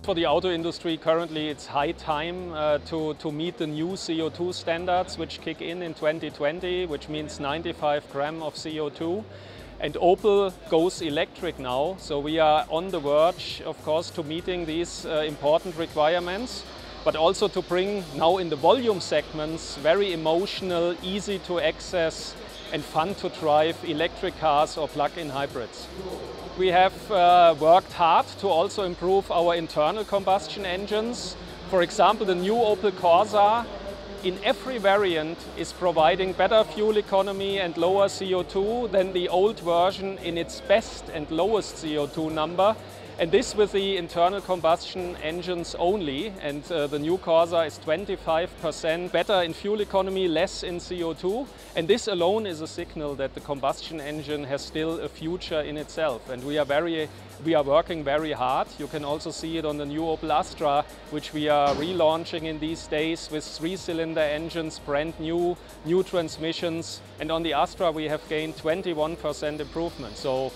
For the auto industry, currently it's high time to meet the new CO2 standards which kick in 2020, which means 95 grams of CO2. And Opel goes electric now, so we are on the verge, of course, to meeting these important requirements, but also to bring now in the volume segments very emotional, easy to access and fun to drive electric cars or plug-in hybrids. We have worked hard to also improve our internal combustion engines. For example, the new Opel Corsa in every variant is providing better fuel economy and lower CO2 than the old version in its best and lowest CO2 number. And this with the internal combustion engines only. And the new Corsa is 25% better in fuel economy, less in CO2. And this alone is a signal that the combustion engine has still a future in itself. And we are working very hard. You can also see it on the new Opel Astra, which we are relaunching in these days with 3-cylinder engines, brand new transmissions. And on the Astra we have gained 21% improvement. So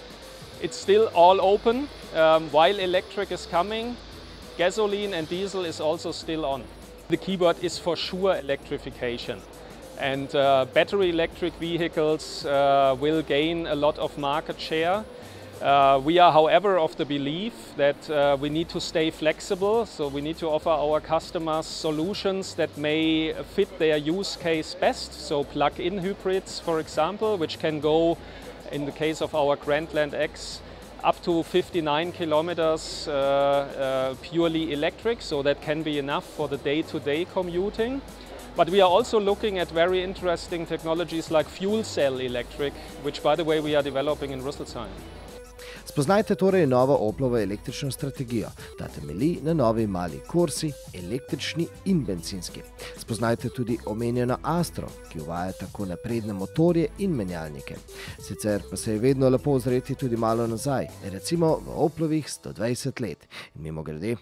it's still all open. While electric is coming, gasoline and diesel is also still on. The keyword is for sure electrification. And battery electric vehicles will gain a lot of market share. We are, however, of the belief that we need to stay flexible, so we need to offer our customers solutions that may fit their use case best. So plug-in hybrids, for example, which can go, in the case of our Grandland X, up to 59 kilometers purely electric, so that can be enough for the day-to-day commuting. But we are also looking at very interesting technologies like fuel cell electric, which, by the way, we are developing in Rüsselsheim. Spoznajte torej novo Oplovo električno strategijo. Ta temelji na novi mali Corsi, električni in bencinski. Spoznajte tudi omenjeno Astro, ki uvaja tako napredne motorje in menjalnike. Sicer pa se je vedno lepo ozreti tudi malo nazaj, recimo v Oplovih 120 let. In mimogrede,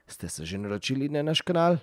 ste se že naročili na naš kanal?